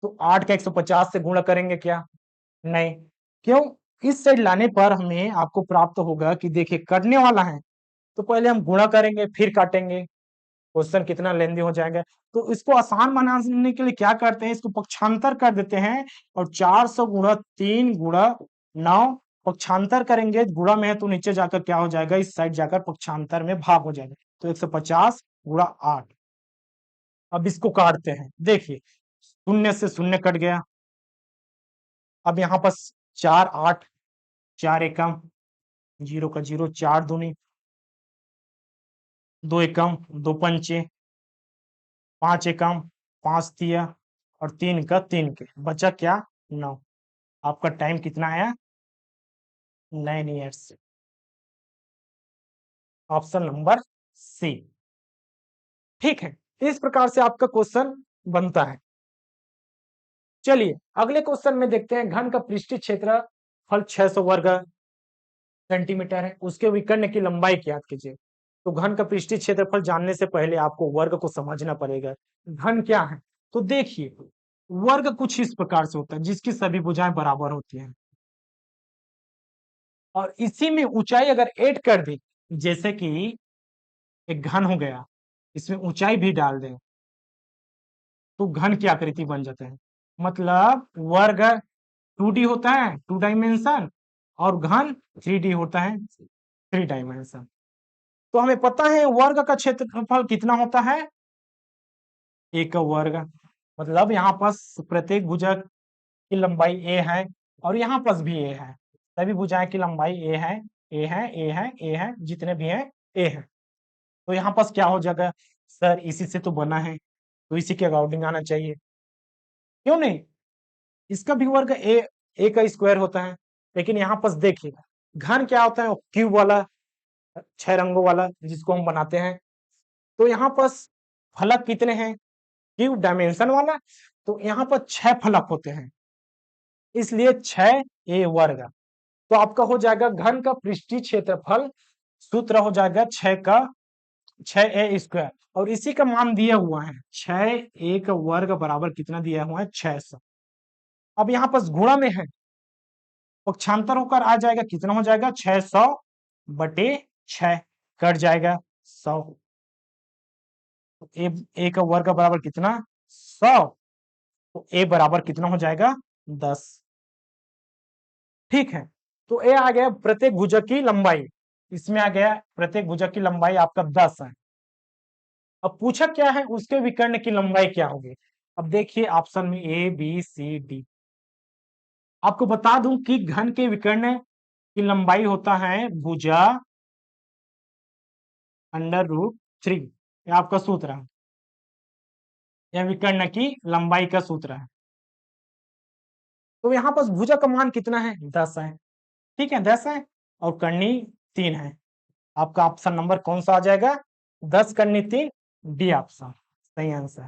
तो 8 का 150 से गुणा करेंगे क्या, नहीं, क्यों? इस साइड लाने पर हमें आपको प्राप्त होगा कि देखिए करने वाला है तो पहले हम गुणा करेंगे फिर काटेंगे, क्वेश्चन कितना लेंदी हो जाएगा। तो इसको आसान बनाने के लिए क्या करते हैं, इसको पक्षांतर कर देते हैं, और 400 गुणा 3 गुणा 9 पक्षांतर करेंगे, गुणा में है तो नीचे जाकर क्या हो जाएगा, इस साइड जाकर पक्षांतर में भाग हो जाएगा। तो 150 गुणा 8। अब इसको काटते हैं, देखिए शून्य से शून्य कट गया। अब यहाँ पर 4 8, 4 एकम 0 का 0, 4 दूनी 2 एकम 2 पंचे 5 एकम 5 तिया और 3 का 3 के, बचा क्या 9। आपका टाइम कितना आया, 9 ईयर्स। Option number C. ठीक है, इस प्रकार से आपका क्वेश्चन बनता है। चलिए अगले क्वेश्चन में देखते हैं, घन का पृष्ठीय क्षेत्रफल 600 वर्ग सेंटीमीटर है, उसके विकर्ण की लंबाई ज्ञात कीजिए। तो घन का पृष्ठीय क्षेत्रफल जानने से पहले आपको वर्ग को समझना पड़ेगा। घन क्या है, तो देखिए वर्ग कुछ इस प्रकार से होता है जिसकी सभी भुजाएं बराबर होती हैं, और इसी में ऊंचाई अगर ऐड कर दी, जैसे कि एक घन हो गया, इसमें ऊंचाई भी डाल दें तो घन की आकृति बन जाता है। मतलब वर्ग 2D होता है 2 डायमेंशन, और घन 3D होता है 3 डायमेंशन। तो हमें पता है वर्ग का क्षेत्रफल कितना होता है, एक वर्ग, मतलब यहाँ पास प्रत्येक भुजा की लंबाई a है, और यहाँ पास भी a है, सभी भुजाएं की लंबाई a है, a है, a है, a है, जितने भी हैं a है। तो यहाँ पास क्या हो जाएगा, सर इसी से तो बना है तो इसी के अकॉर्डिंग आना चाहिए, क्यों नहीं? इसका भी वर्ग a का स्क्वायर होता है, लेकिन यहाँ पास देखिएगा घन क्या होता है? क्यूब वाला, 6 रंगों वाला जिसको हम बनाते हैं। तो यहाँ पर फलक कितने हैं? क्यूब डायमेंशन वाला, तो यहाँ पर 6 फलक होते हैं, इसलिए 6a वर्ग। तो आपका हो जाएगा घन का पृष्ठीय क्षेत्रफल, सूत्र हो जाएगा 6a स्क्वायर, और इसी का मान दिया हुआ है 6a का वर्ग बराबर कितना दिया हुआ है? 600। अब यहाँ पर गुणा में है, पक्षांतर होकर आ जाएगा, कितना हो जाएगा? 600/6 कट जाएगा 100। ए का वर्ग बराबर कितना? 100। तो ए बराबर कितना हो जाएगा? 10। ठीक है, तो ए आ गया प्रत्येक भुजक की लंबाई, इसमें आ गया प्रत्येक भुजक की लंबाई आपका 10 है। अब पूछा क्या है? उसके विकर्ण की लंबाई क्या होगी? अब देखिए ऑप्शन में ए बी सी डी। आपको बता दूं कि घन के विकर्ण की लंबाई होता है भुजा √3, ये आपका सूत्र है, यह विकर्ण की लंबाई का सूत्र है। तो यहाँ पर भुजा का मान कितना है? 10 है। ठीक है, 10 है, और कर्णी 3 है। आपका ऑप्शन नंबर कौन सा आ जाएगा? 10 कर्णी 3, डी ऑप्शन सही आंसर।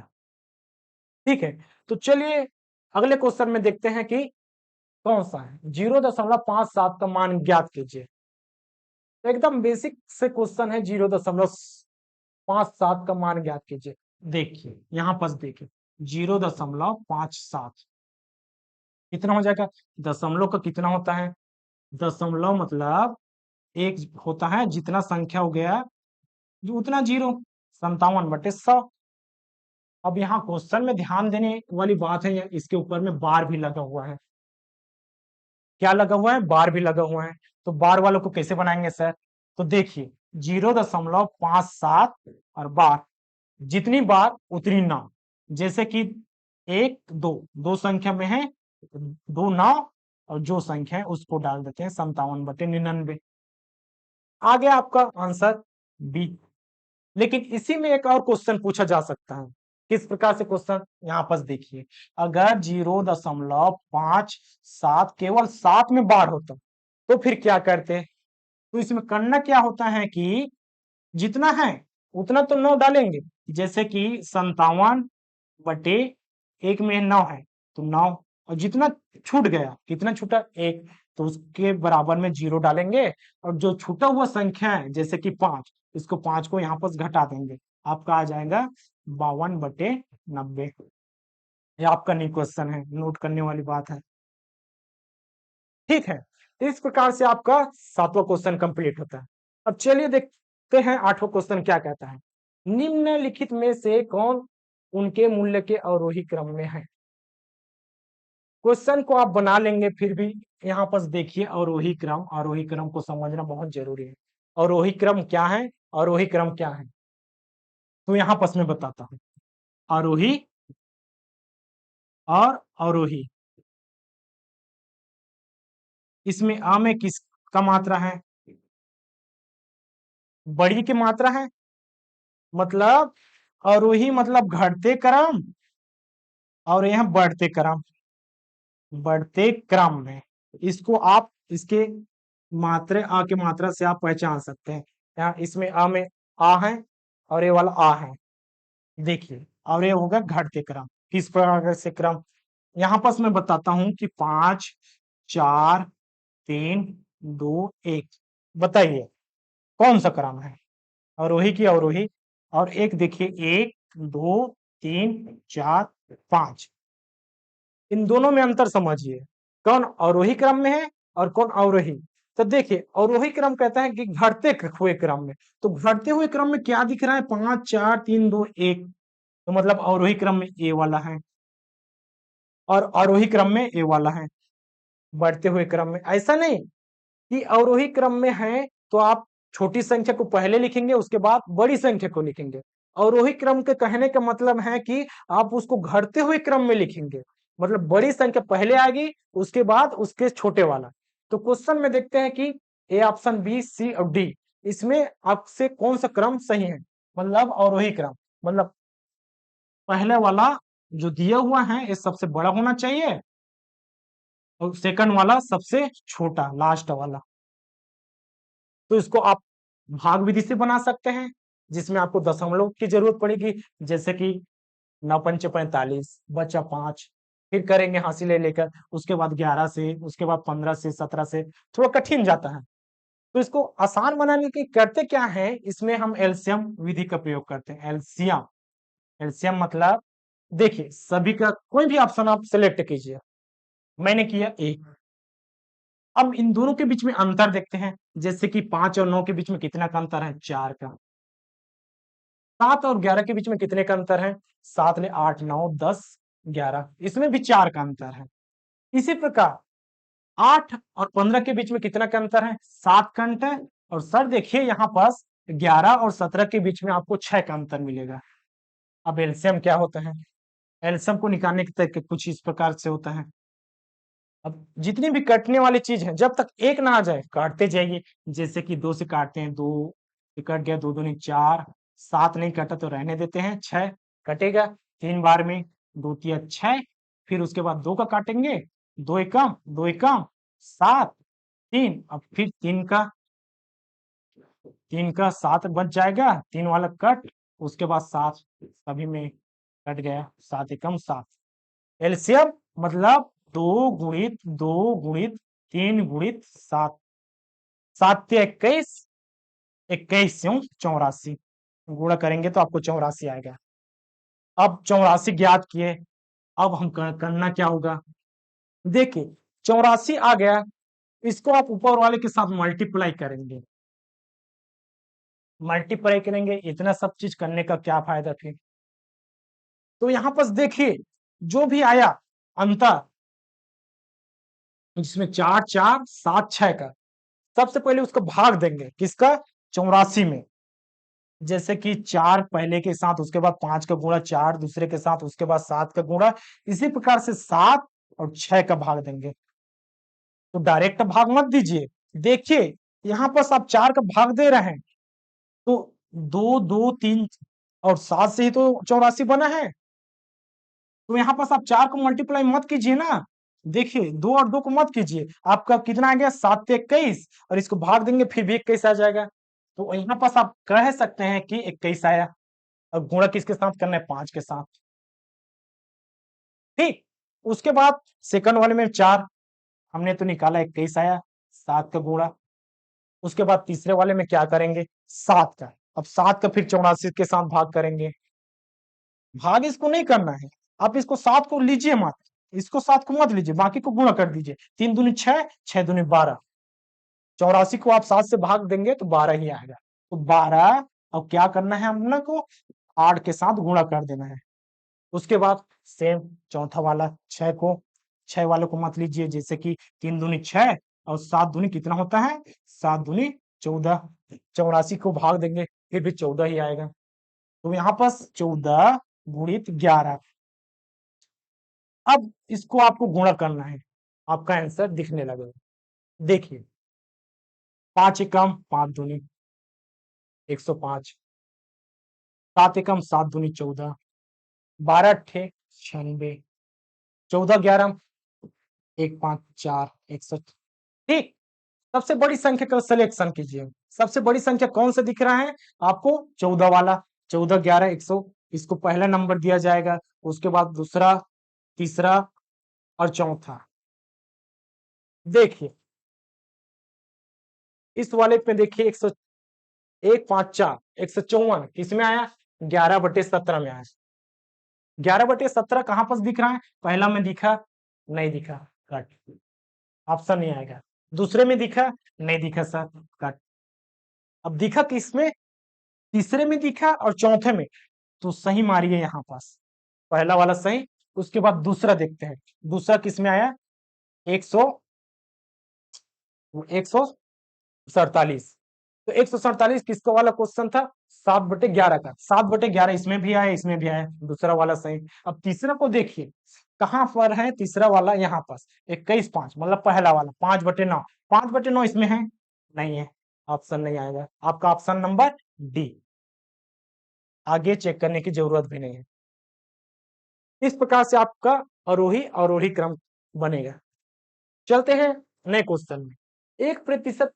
ठीक है, तो चलिए अगले क्वेश्चन में देखते हैं कि कौन सा है। 0.57 का मान ज्ञात कीजिए। एकदम बेसिक से क्वेश्चन है, 0.57 का मान ज्ञात कीजिए। देखिए यहाँ पर देखिए 0.57 कितना हो जाएगा? दशमलव का कितना होता है? दशमलव मतलब एक होता है, जितना संख्या हो गया जो उतना जीरो, 57/100। अब यहाँ क्वेश्चन में ध्यान देने वाली बात है, इसके ऊपर में बार भी लगा हुआ है। क्या लगा हुआ है? बार भी लगा हुआ है। तो बार वालों को कैसे बनाएंगे सर? तो देखिए 0.57 और बार, जितनी बार उतनी नाव। जैसे कि 1 2 दो संख्या में है, 2 नाव, और जो संख्या है उसको डाल देते हैं 57/99। आ गया आपका आंसर बी। लेकिन इसी में एक और क्वेश्चन पूछा जा सकता है। किस प्रकार से क्वेश्चन? यहाँ पर देखिए, अगर 0.57 केवल 7 में बार होता तो फिर क्या करते? तो इसमें करना क्या होता है कि जितना है उतना तो 9 डालेंगे। जैसे कि 57/1 में 9 है, तो 9, और जितना छूट गया, कितना छूटा? 1, तो उसके बराबर में 0 डालेंगे, और जो छूटा हुआ संख्या है जैसे कि 5, इसको 5 को यहाँ पर घटा देंगे, आपका आ जाएगा 52/90। ये आपका न्यू क्वेश्चन है, नोट करने वाली बात है। ठीक है, तो इस प्रकार से आपका 7वां क्वेश्चन कंप्लीट होता है। अब चलिए देखते हैं 8वां क्वेश्चन क्या कहता है। निम्नलिखित में से कौन उनके मूल्य के अवरोही क्रम में है? क्वेश्चन को आप बना लेंगे, फिर भी यहाँ पर देखिए अवरोही क्रम को समझना बहुत जरूरी है। अवरोही क्रम क्या है? अवरोही क्रम क्या है? तो यहाँ पर मैं बताता हूँ। आरोही और अवरोही, इसमें आ में किसका मात्रा है? बड़ी की मात्रा है, मतलब अवरोही मतलब घटते क्रम, और यहाँ बढ़ते क्रम। बढ़ते क्रम में इसको आप इसके मात्रे आ के मात्रा से आप पहचान सकते हैं। यहाँ इसमें आ में आ है, और ये वाला आ है। देखिए, और ये होगा घटते क्रम। किस प्रकार से क्रम? यहाँ पर मैं बताता हूं कि 5 4 3 2 1। बताइए कौन सा क्रम है? अवरोही की अवरोही। और एक देखिए 1 2 3 4 5, इन दोनों में अंतर समझिए, कौन अवरोही क्रम में है और कौन अवरोही। तो देखिए अवरोही क्रम कहता है कि घटते हुए क्रम में, तो घटते हुए क्रम में क्या दिख रहा है? 5 4 3 2 1, तो मतलब अवरोही क्रम में ए वाला है, और आरोही क्रम में ए वाला है। बढ़ते हुए क्रम में ऐसा नहीं कि अवरोही क्रम में है तो आप छोटी संख्या को पहले लिखेंगे, उसके बाद बड़ी संख्या को लिखेंगे। अवरोही क्रम के कहने का मतलब है कि आप उसको घटते हुए क्रम में लिखेंगे, मतलब बड़ी संख्या पहले आएगी, उसके बाद उसके छोटे वाला। तो क्वेश्चन में देखते हैं कि ए ऑप्शन बी सी और डी, इसमें आपसे कौन सा क्रम सही है? मतलब अवरोही क्रम, मतलब पहले वाला जो दिया हुआ है ये सबसे बड़ा होना चाहिए, और सेकंड वाला सबसे छोटा, लास्ट वाला। तो इसको आप भाग विधि से बना सकते हैं, जिसमें आपको दशमलव की जरूरत पड़ेगी, जैसे कि 9 पंचे 45 बचा 5, फिर करेंगे हांसी ले लेकर, उसके बाद 11 से, उसके बाद 15 से, 17 से, थोड़ा कठिन जाता है। तो इसको आसान बनाने की करते क्या है, इसमें हम एलसीएम विधि का प्रयोग करते हैं। एलसीएम, एलसीएम मतलब देखिए, सभी का कोई भी ऑप्शन आप सिलेक्ट कीजिए। मैंने किया ए। अब इन दोनों के बीच में अंतर देखते हैं, जैसे कि 5 और 9 के बीच में कितना का अंतर है, 4 का। 7 और 11 के बीच में कितने का अंतर है, 7 ले 8 9 10 11, इसमें भी 4 का अंतर है। इसी प्रकार 8 और 15 के बीच में कितना का अंतर है, 7 का अंतर। और सर देखिए यहाँ पास 11 और 17 के बीच में आपको 6 का अंतर मिलेगा। अब एलसीएम क्या होता है, एलसीएम को निकालने के तरीके कुछ इस प्रकार से होता है। अब जितनी भी कटने वाली चीज है, जब तक एक ना आ जाए काटते जाइए। जैसे कि 2 से काटते हैं, 2 से कट गया, 2 दूनी 4, 7 नहीं कटा तो रहने देते हैं, 6 कटेगा 3 बार में, 2 तिया 6, फिर उसके बाद 2 का काटेंगे, 2 एकम 2 एकम 7, 3, अब फिर 3 का 7 बच जाएगा, 3 वाला कट, उसके बाद 7 सभी में कट गया, 7 एकम 7। एलसीएम मतलब 2 गुणित 2 गुणित 3 गुणित 7, 7 से 21, 21 से 84, गुणा करेंगे तो आपको 84 आएगा। अब 84 ज्ञात किए, अब हम करना क्या होगा, देखिए 84 आ गया, इसको आप ऊपर वाले के साथ मल्टीप्लाई करेंगे, मल्टीप्लाई करेंगे, इतना सब चीज करने का क्या फायदा फिर। तो यहाँ पर देखिए जो भी आया अंतर, जिसमें 4 4 7 6 का, सबसे पहले उसका भाग देंगे, किसका, 84 में। जैसे कि 4 पहले के साथ, उसके बाद 5 का गुणा, 4 दूसरे के साथ, उसके बाद 7 का गुणा, इसी प्रकार से 7 और 6 का भाग देंगे। तो डायरेक्ट भाग मत दीजिए, देखिए यहाँ पर आप 4 का भाग दे रहे हैं, तो 2 2 3 और 7 से ही तो 84 बना है। तो यहाँ पर आप 4 को मल्टीप्लाई मत कीजिए ना, देखिए 2 और 2 को मत कीजिए, आपका कितना आ गया, 7 से 21, और इसको भाग देंगे फिर भी 21 आ जाएगा। तो यहाँ पर आप कह सकते हैं कि 21 आया। अब गुणा किसके साथ करना है, 5 के साथ, ठीक। उसके बाद सेकंड वाले में 4 हमने तो निकाला, 21 आया, 7 का गुणा। उसके बाद तीसरे वाले में क्या करेंगे, 7 का, अब 7 का फिर 84 के साथ भाग करेंगे। भाग इसको नहीं करना है, आप इसको 7 को लीजिए मत, इसको 7 को मत लीजिए, बाकी को गुणा कर दीजिए, 3 दूनी 6, 6 दूनी 12, 84 को आप 7 से भाग देंगे तो 12 ही आएगा। तो 12, अब क्या करना है हम लोग को, 8 के साथ गुणा कर देना है। उसके बाद सेम चौथा वाला 6 को, 6 वाले को मत लीजिए, जैसे कि 3 दूनी 6 और 7 दूनी कितना होता है, 7 दूनी 14, 84 को भाग देंगे फिर भी 14 ही आएगा। तो यहाँ पर 14 गुणित 11, अब इसको आपको गुणा करना है, आपका आंसर दिखने लगेगा। देखिए 5 एकम 5 दूनी 105, 7 एकम 7 दूनी 14, 12 अट्ठे 96, 14 11 1 5 4 100, ठीक। सबसे बड़ी संख्या का सिलेक्शन कीजिए, सबसे बड़ी संख्या कौन सा दिख रहा है आपको, 14 वाला, 14 11 100, इसको पहला नंबर दिया जाएगा, उसके बाद दूसरा, तीसरा और चौथा। देखिए इस वाले पे देखिए 100, 1 5 4 154 किसमें आया, 11/17 में आया। 11/17 कहां पर दिख रहा है, पहला में दिखा, नहीं दिखा, कट, ऑप्शन नहीं आएगा। दूसरे में दिखा, नहीं दिखा सर, कट। अब दिखा किसमें, तीसरे में दिखा और चौथे में, तो सही मारिए यहाँ पास, पहला वाला सही। उसके बाद दूसरा देखते हैं, दूसरा किसमें आया, 147, तो 147 किसका वाला क्वेश्चन था, 7/11 का, 7/11 इसमें भी आया, इसमें भी आया, दूसरा वाला सही। अब तीसरा को देखिए कहां पर है, तीसरा वाला यहाँ पास 21 5, मतलब पहला वाला 5/9, 5/9 इसमें है, नहीं है, ऑप्शन नहीं आएगा, आपका ऑप्शन नंबर डी, आगे चेक करने की जरूरत भी नहीं है। इस प्रकार से आपका अवरोही अवरोही क्रम बनेगा। चलते हैं नए क्वेश्चन में, 1%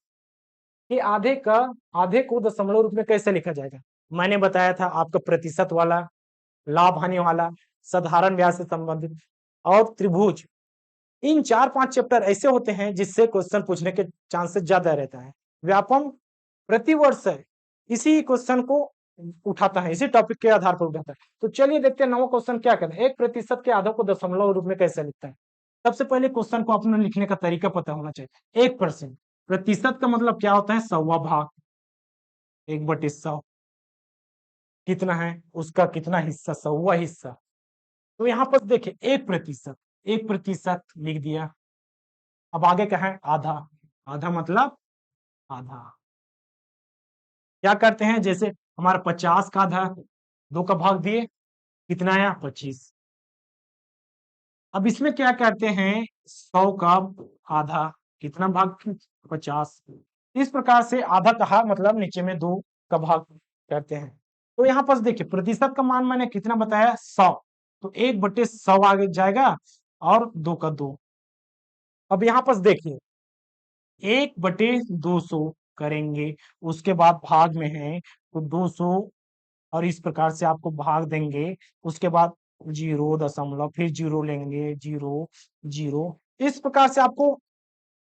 कि आधे को दशमलव रूप में कैसे लिखा जाएगा। मैंने बताया था आपका प्रतिशत वाला, लाभ हानि वाला, साधारण ब्याज से संबंधित और त्रिभुज। इन 4-5 चैप्टर ऐसे होते हैं जिससे क्वेश्चन पूछने के चांसेस ज्यादा रहता है। व्यापम प्रतिवर्ष इसी क्वेश्चन को उठाता है, इसी टॉपिक के आधार पर उठाता है। तो चलिए देखते हैं 9वां क्वेश्चन क्या कहता है, 1% के आधा को दशमलव रूप में कैसे लिखता है। सबसे पहले क्वेश्चन को अपने लिखने का तरीका पता होना चाहिए। 1% प्रतिशत का मतलब क्या होता है, 100वां भाग, 1/100 कितना है, उसका कितना हिस्सा, 100वां हिस्सा। तो यहाँ पर देखिए 1%, 1% लिख दिया। अब आगे क्या है, आधा, आधा मतलब आधा। क्या करते हैं, जैसे हमारा 50 का आधा 2 का भाग दिए, कितना आया 25। अब इसमें क्या करते हैं, 100 का आधा, कितना भाग 50। इस प्रकार से आधा कहा मतलब नीचे में 2 का भाग करते हैं। तो यहाँ पर देखिए प्रतिशत का मान मैंने कितना बताया, 100। तो 1/100 आगे जाएगा और 2 का 2। अब यहाँ पर देखिए 1/200 करेंगे, उसके बाद भाग में है तो 200 और इस प्रकार से आपको भाग देंगे। उसके बाद 0 दशमलव, फिर 0 लेंगे, 0 0। इस प्रकार से आपको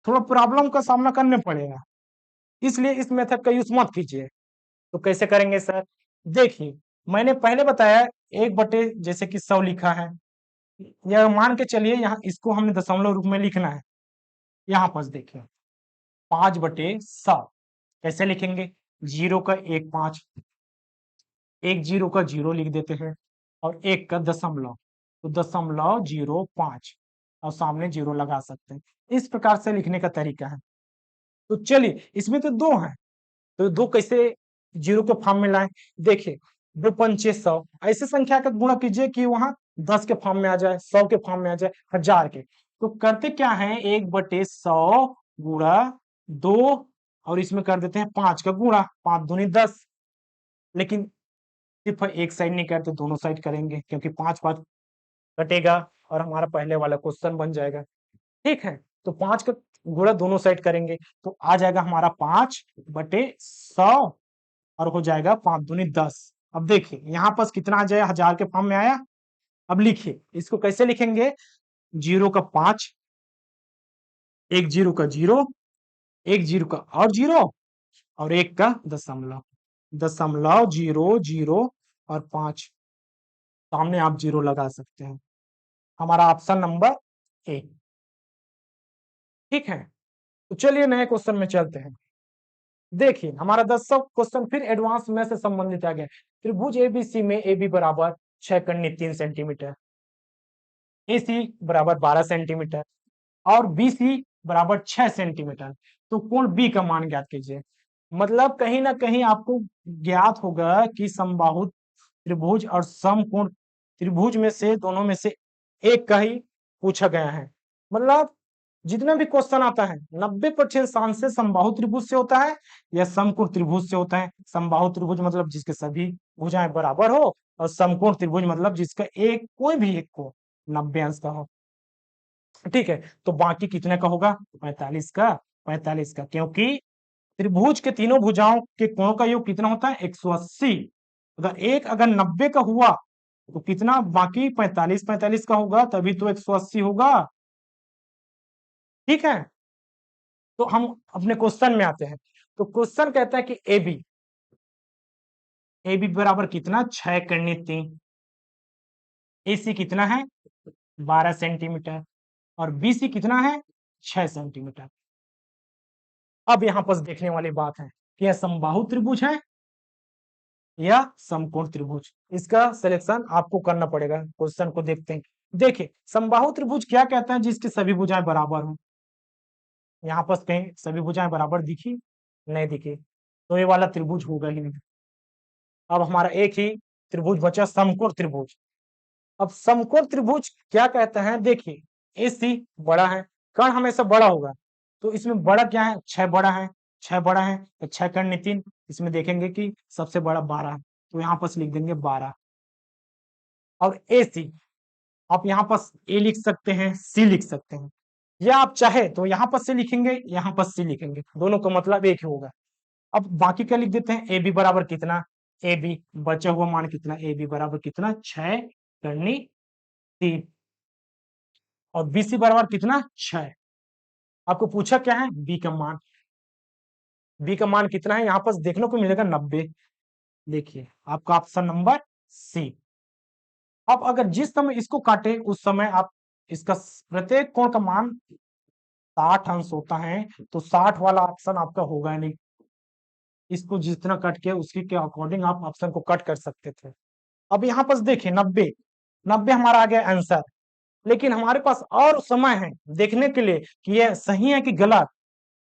थोड़ा प्रॉब्लम का सामना करने पड़ेगा, इसलिए इस मेथड का यूज मत कीजिए। तो कैसे करेंगे सर, देखिए मैंने पहले बताया 1 जैसे कि 100 लिखा है, यह मान के चलिए यहाँ इसको हमने दशमलव रूप में लिखना है। यहाँ पर देखिए 5/100 कैसे लिखेंगे, 0 का 1 5, 0 का 0 लिख देते हैं और 1 का दशमलव, तो 0.05 और सामने 0 लगा सकते हैं। इस प्रकार से लिखने का तरीका है। तो चलिए इसमें तो 2 है, तो 2 कैसे 0 के फॉर्म में लाएं, देखिए 2×5 100, ऐसे संख्या का गुणा कीजिए कि वहां 10 के फॉर्म में आ जाए, 100 के फॉर्म में आ जाए, 1000 के। तो करते क्या है, 1/100 गुणा 2 और इसमें कर देते हैं 5 का गुणा, 5 दूनी 10। लेकिन सिर्फ एक साइड नहीं करते, दोनों साइड करेंगे क्योंकि 5 कटेगा और हमारा पहले वाला क्वेश्चन बन जाएगा। ठीक है, तो 5 का गुणा दोनों साइड करेंगे तो आ जाएगा हमारा 5/100 और हो जाएगा 5 दूनी 10। अब देखिए यहाँ पर कितना आ जाए, 1000 के फॉर्म में आया। अब लिखिए इसको कैसे लिखेंगे, 0 का 5, 1 0 का 0, 1 0 का और 0 और 1 का दशमलव, 0 0 और 5, सामने आप 0 लगा सकते हैं। हमारा ऑप्शन नंबर ए। ठीक है, तो चलिए नए क्वेश्चन में चलते हैं। देखिए हमारा 10वां क्वेश्चन फिर एडवांस में से संबंधित आ गया। त्रिभुज एबीसी में AB बराबर 6 कन्नी 3 सेंटीमीटर, AC बराबर 12 सेंटीमीटर और BC बराबर 6 सेंटीमीटर। तो कोण B का मान ज्ञात कीजिए। मतलब कहीं ना कहीं आपको ज्ञात होगा कि समबाहु त्रिभुज और समकोण त्रिभुज में से दोनों में से एक का ही पूछा गया है। मतलब जितना भी क्वेश्चन आता है 90% चांसेस समबाहु त्रिभुज से होता है या समकोण त्रिभुज से होता है। समबाहु त्रिभुज मतलब जिसके सभी भुजाएं बराबर हो और समकोण त्रिभुज मतलब जिसका एक कोई भी एक को 90 अंश का हो। ठीक है, तो बाकी कितने का होगा, 45 का, 45 का, क्योंकि त्रिभुज के तीनों भुजाओं के कोणों का योग कितना होता है, 180। अगर 90 का हुआ तो कितना बाकी 45 का होगा, तभी तो 180 होगा। ठीक है, तो हम अपने क्वेश्चन में आते हैं। तो क्वेश्चन कहता है कि ए बी बराबर कितना, 6 करनी 3, AC कितना है 12 सेंटीमीटर और BC कितना है 6 सेंटीमीटर। अब यहां पर देखने वाली बात है कि यह समबाहु त्रिभुज है या समकोण त्रिभुज, इसका सिलेक्शन आपको करना पड़ेगा। क्वेश्चन को देखते हैं। देखिए समबाहु त्रिभुज क्या कहता है, जिसकी सभी भुजाएं बराबर हो। यहाँ पर कहीं सभी भुजाएं बराबर दिखी, नहीं दिखी, तो ये वाला त्रिभुज होगा ही नहीं। अब हमारा एक ही त्रिभुज बचा, समकोण त्रिभुज। अब समकोण त्रिभुज क्या कहता है, देखिए AC बड़ा है, कर्ण हमेशा बड़ा होगा, तो इसमें बड़ा क्या है, 6 बड़ा है, 6 बड़ा है तो 6 कर्ण 3, इसमें देखेंगे कि सबसे बड़ा 12 है, तो यहाँ पर लिख देंगे 12। और AC आप यहाँ पर A लिख सकते हैं, C लिख सकते हैं, या आप चाहे तो यहाँ पर C लिखेंगे, यहाँ पर C लिखेंगे, दोनों का मतलब एक ही होगा। अब बाकी क्या लिख देते हैं, ए बी बराबर कितना, ए बी बचा हुआ मान कितना, ए बी बराबर कितना 6 करनी 3 और बी सी बराबर कितना 6। आपको पूछा क्या है, बी का मान, बी का मान कितना है यहाँ पर देखने को मिलेगा 90। देखिए आपका ऑप्शन नंबर सी। अब अगर जिस समय इसको काटे उस समय आप इसका प्रत्येक कोण का मान 60 अंश होता है, तो 60 वाला ऑप्शन आपका होगा नहीं। इसको जितना कट के उसके के अकॉर्डिंग आप ऑप्शन को कट कर सकते थे। अब यहाँ पर देखिए 90 90 हमारा आ गया आंसर, लेकिन हमारे पास और समय है देखने के लिए कि यह सही है कि गलत।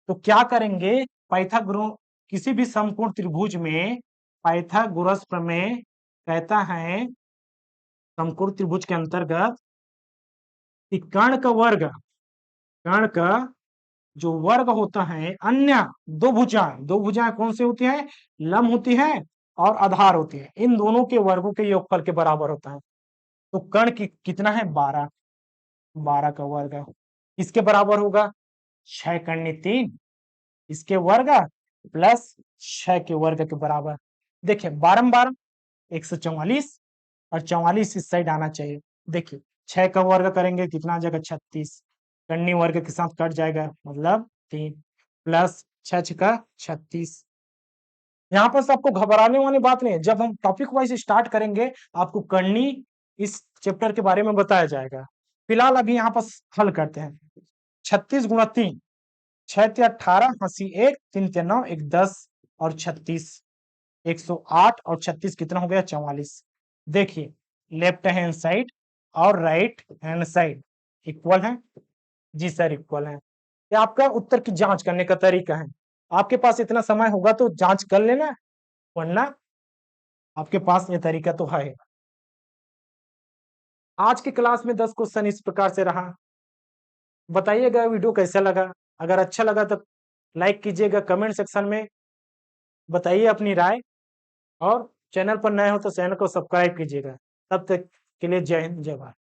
तो क्या करेंगे, पाइथागोरस किसी भी समकोण त्रिभुज में पाइथागोरस प्रमेय कहता है समकोण त्रिभुज के अंतर्गत कि कर्ण का जो वर्ग होता है, अन्य दो भुजाएं कौन सी होती है, लंब होती है और आधार होती है, इन दोनों के वर्गों के योगफल के बराबर होता है। तो कर्ण की कितना है 12, 12 का वर्ग इसके बराबर होगा 6 करनी 3, इसके वर्ग प्लस 6 के वर्ग के बराबर। देखिए 12 12 144 और 44 इस साइड आना चाहिए। देखिए 6 का वर्ग करेंगे कितना आ जाएगा 36, करनी वर्ग के साथ कट जाएगा मतलब 3 प्लस 6 का 36। यहाँ पर आपको घबराने वाली बात नहीं है, जब हम टॉपिक वाइज स्टार्ट करेंगे आपको करनी इस चैप्टर के बारे में बताया जाएगा। फिलहाल अभी यहाँ पर हल करते हैं। 36 गुणा 3, 6 ते 18 हंसी 1 3 ते 9 1 10 और 36 108 और 36 कितना हो गया 44। देखिए लेफ्ट हैंड साइड और राइट हैंड साइड इक्वल है, जी सर इक्वल है। ये आपका उत्तर की जांच करने का तरीका है। आपके पास इतना समय होगा तो जांच कर लेना, वरना आपके पास ये तरीका तो है। आज की क्लास में 10 क्वेश्चन इस प्रकार से रहा। बताइएगा वीडियो कैसा लगा, अगर अच्छा लगा तो लाइक कीजिएगा, कमेंट सेक्शन में बताइए अपनी राय, और चैनल पर नए हो तो चैनल को सब्सक्राइब कीजिएगा। तब तक के लिए जय हिंद जय भारत।